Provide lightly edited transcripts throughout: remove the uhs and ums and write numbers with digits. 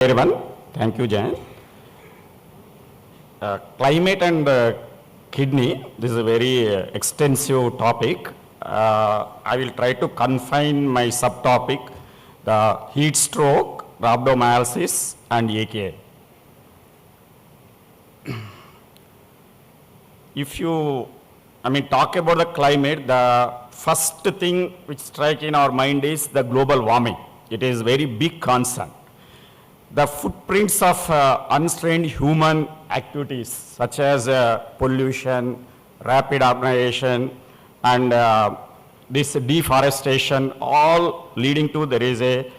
Everyone, thank you, Jan. Climate and kidney, this is a very extensive topic. I will try to confine my subtopic, the heat stroke, rhabdomyolysis, and AKI. If you, talk about the climate, the first thing which strikes in our mind is the global warming. It is very big concern. The footprints of unrestrained human activities such as pollution, rapid urbanization, and this deforestation, all leading to there is a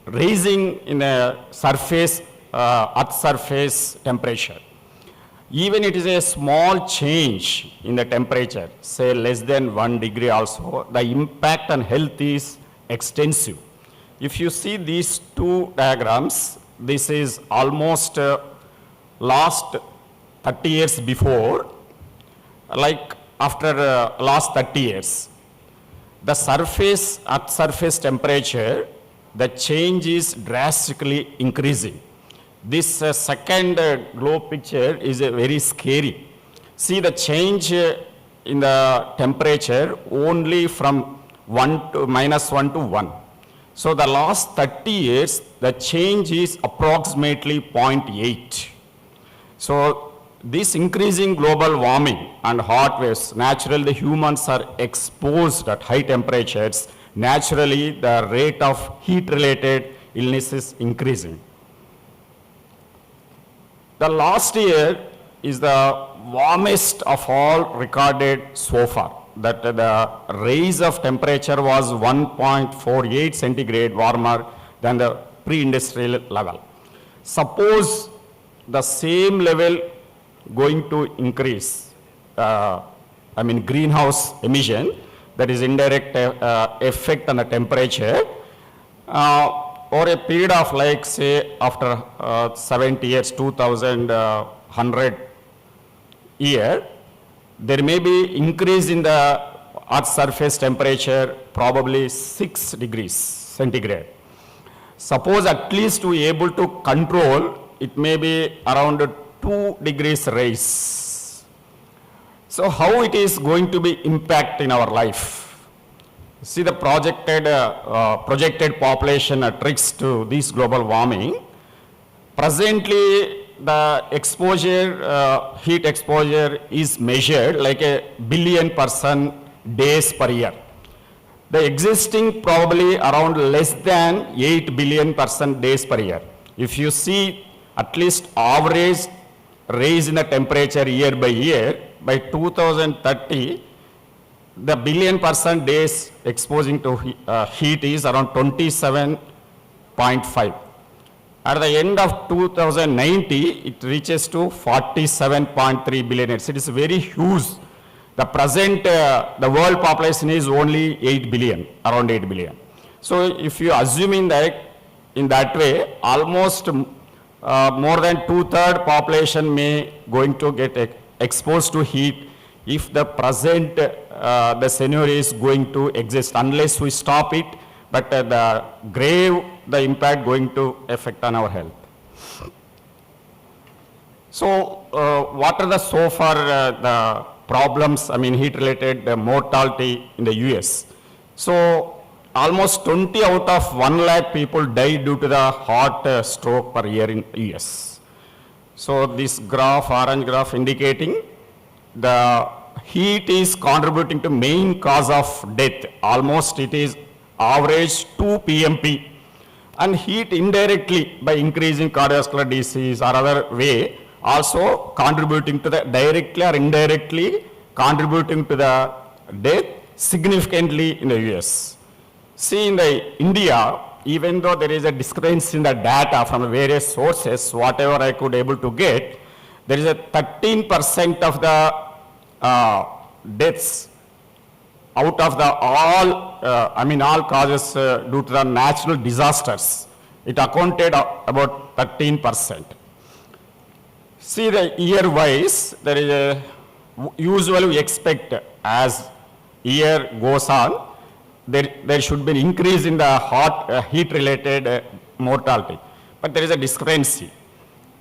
raising in the surface, earth surface temperature. Even it is a small change in the temperature, say less than 1 degree also, the impact on health is extensive. If you see these two diagrams, this is almost last 30 years before, like after last 30 years. The surface, earth surface temperature, the change is drastically increasing. This second globe picture is very scary. See the change in the temperature only from -1 to 1. So the last 30 years, the change is approximately 0.8. So this increasing global warming and hot waves, naturally the humans are exposed at high temperatures. Naturally, the rate of heat-related illness is increasing. The last year is the warmest of all recorded so far. That the rise of temperature was 1.48 centigrade warmer than the pre-industrial level. Suppose the same level going to increase, greenhouse emission, that is indirect effect on the temperature, or a period of like say after 70 years, 2100 year, there may be increase in the earth surface temperature, probably 6 degrees centigrade. Suppose at least we able to control, it may be around 2 degrees rise. So how it is going to be impact in our life? See the projected population at risk to this global warming. Presently, the exposure, heat exposure is measured like a billion person days per year. The existing probably around less than 8 billion person days per year. If you see at least average rise in the temperature year, by 2030, the billion person days exposing to heat is around 27.5. At the end of 2090, it reaches to 47.3 billion. It is very huge. The present, the world population is only 8 billion, around 8 billion. So if you assuming that in that way, almost more than 2/3 population may going to get exposed to heat if the present, the scenario is going to exist unless we stop it. But the impact going to affect on our health. So what are the so far the problems, heat-related mortality in the US? So almost 20 out of 1 lakh people die due to the heart stroke per year in US. So this graph, orange graph indicating the heat is contributing to main cause of death. Almost it is average 2 PMP, and heat indirectly by increasing cardiovascular disease or other way also contributing to the directly or indirectly contributing to the death significantly in the US. See in the India, even though there is a discrepancy in the data from various sources, whatever I could able to get, there is a 13% of the deaths out of the all causes due to the natural disasters. It accounted about 13%. See the year-wise, there is a, usually we expect as year goes on, there should be an increase in the heat-related mortality. but there is a discrepancy.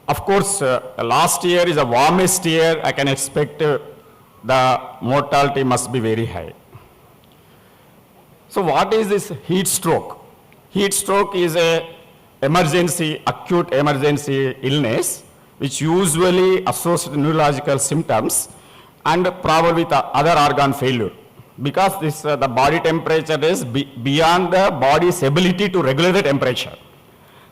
Of course, last year is the warmest year. I can expect the mortality must be very high. So what is this heat stroke? Heat stroke is a acute emergency illness, which usually associates with neurological symptoms and probably with other organ failure. Because this, the body temperature is beyond the body's ability to regulate the temperature.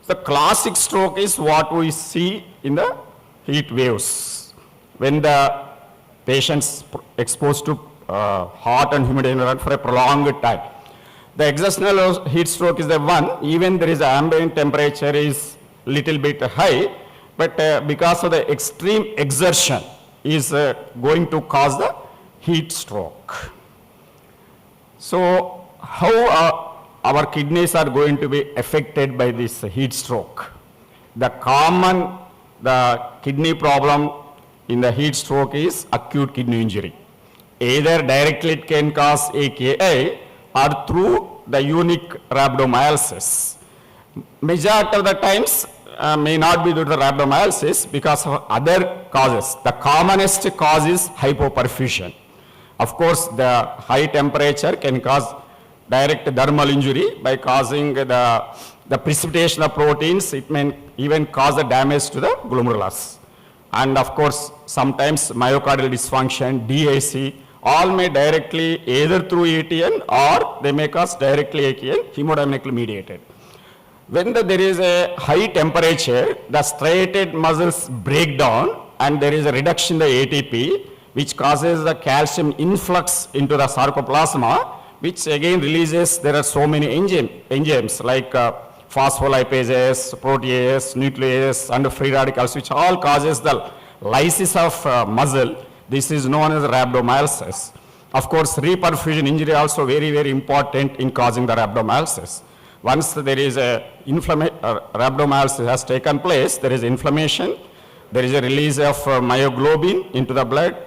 The classic stroke is what we see in the heat waves. When the patient's exposed to hot and humid environment for a prolonged time. The exertional heat stroke is the one, even there is ambient temperature is little bit high, but because of the extreme exertion is going to cause the heat stroke. So how our kidneys are going to be affected by this heat stroke? The kidney problem in the heat stroke is acute kidney injury. Either directly it can cause AKI or through the unique rhabdomyolysis. Majority of the times may not be due to the rhabdomyolysis because of other causes. The commonest cause is hypoperfusion. Of course, the high temperature can cause direct dermal injury by causing the precipitation of proteins. It may even cause the damage to the glomerulus. And of course, sometimes myocardial dysfunction, DIC, all may directly either through ATN or they may cause directly AKN, hemodynamically mediated. When there is a high temperature, the striated muscles break down and there is a reduction in the ATP, which causes the calcium influx into the sarcoplasma, which again releases, there are so many enzymes like phospholipases, proteases, nucleases, and free radicals, which all causes the lysis of muscle. This is known as rhabdomyolysis. Of course, reperfusion injury also very, very important in causing the rhabdomyolysis. Once there is a rhabdomyolysis has taken place, there is inflammation, there is a release of myoglobin into the blood,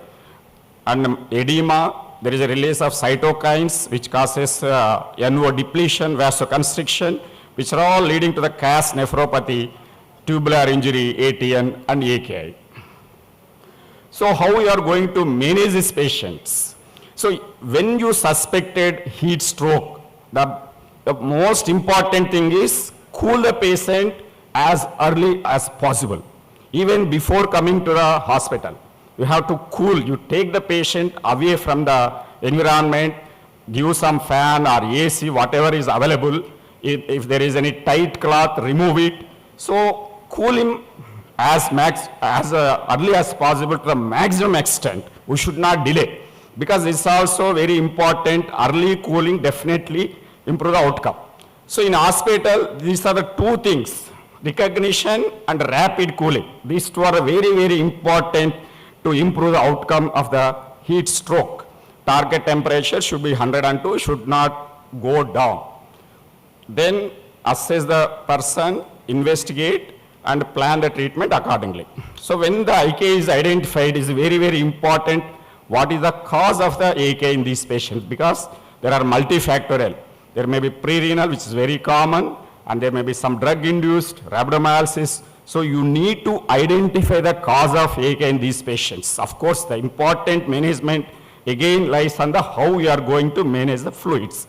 and edema, there is a release of cytokines, which causes NO depletion, vasoconstriction, which are all leading to the CAS nephropathy, tubular injury, ATN, and AKI. So how we are going to manage these patients? So when you suspected heat stroke, the most important thing is cool the patient as early as possible, even before coming to the hospital. You have to cool, you take the patient away from the environment, give some fan or AC, whatever is available. If there is any tight cloth, remove it. So cool him as early as possible to the maximum extent. We should not delay, because it's also very important. Early cooling definitely improve the outcome. So in hospital, these are the two things, recognition and rapid cooling. These two are very, very important to improve the outcome of the heat stroke. Target temperature should be 102, should not go down. Then assess the person, investigate, and plan the treatment accordingly. So when the IK is identified, is very, very important. What is the cause of the AK in these patients? Because there are multifactorial. There may be pre-renal, which is very common, and there may be some drug-induced rhabdomyolysis. So you need to identify the cause of AK in these patients. Of course, the important management again lies on the how you are going to manage the fluids,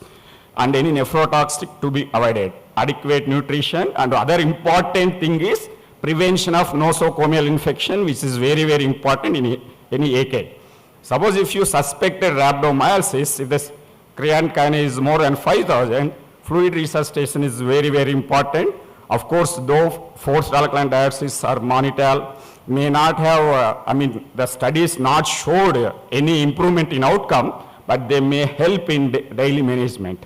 and any nephrotoxic to be avoided. Adequate nutrition, and other important thing is prevention of nosocomial infection, which is very, very important in any AK. Suppose if you suspected rhabdomyolysis, if the creatinine kinase is more than 5,000, fluid resuscitation is very, very important. Of course, though forced alkaline diuresis or mannitol may not have, the studies not showed any improvement in outcome, but they may help in daily management.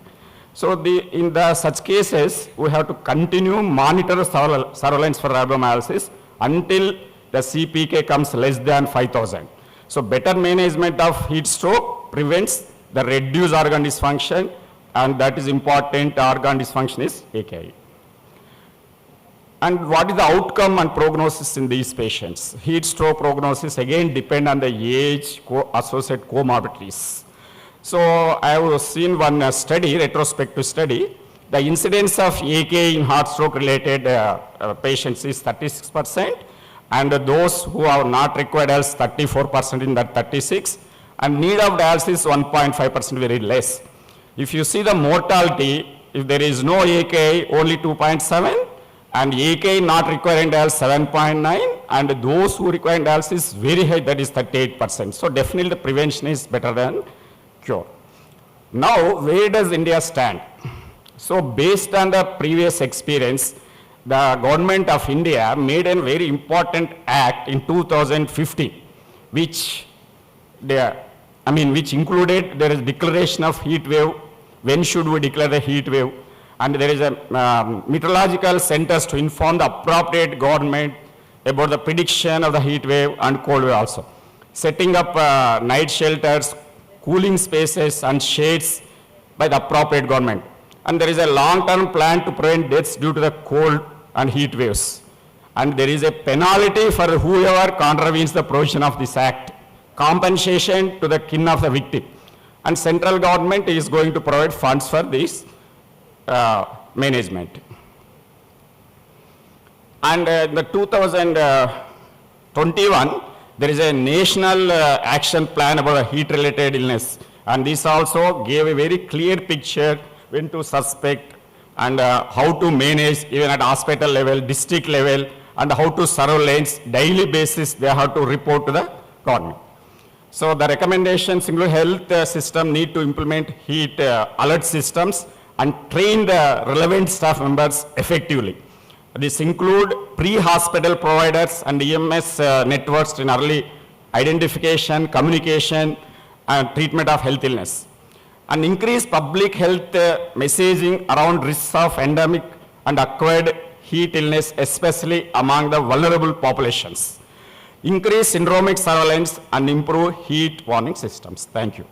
So in such cases, we have to continue monitor surveillance for rhabdomyolysis until the CPK comes less than 5,000. So better management of heat stroke prevents the reduced organ dysfunction, and that is important. Organ dysfunction is AKI. And what is the outcome and prognosis in these patients? Heat stroke prognosis again depend on the age, associated comorbidities. So I have seen one study, retrospective study. The incidence of AK in heart stroke related patients is 36%, and those who have not required dialysis 34% in that 36, and need of dialysis 1.5%, very less. If you see the mortality, if there is no AK, only 2.7, and AK not requiring dialysis 7.9, and those who require dialysis very high, that is 38%. So definitely the prevention is better than cure. Now, where does India stand? So based on the previous experience, the government of India made a very important act in 2015, which which included, there is declaration of heat wave, when should we declare the heat wave, and there is a meteorological centers to inform the appropriate government about the prediction of the heat wave and cold wave also. Setting up night shelters, cooling spaces and shades by the appropriate government. And there is a long-term plan to prevent deaths due to the cold and heat waves. And there is a penalty for whoever contravenes the provision of this act, compensation to the kin of the victim. And central government is going to provide funds for this management. And in the 2021, there is a national action plan about a heat-related illness. And this also gave a very clear picture when to suspect and how to manage even at hospital level, district level, and how to surveillance daily basis they have to report to the government. So the recommendations include health system need to implement heat alert systems and train the relevant staff members effectively. This include pre-hospital providers and EMS networks in early identification, communication, and treatment of health illness. And increase public health messaging around risks of endemic and acquired heat illness, especially among the vulnerable populations. Increase syndromic surveillance and improve heat warning systems. Thank you.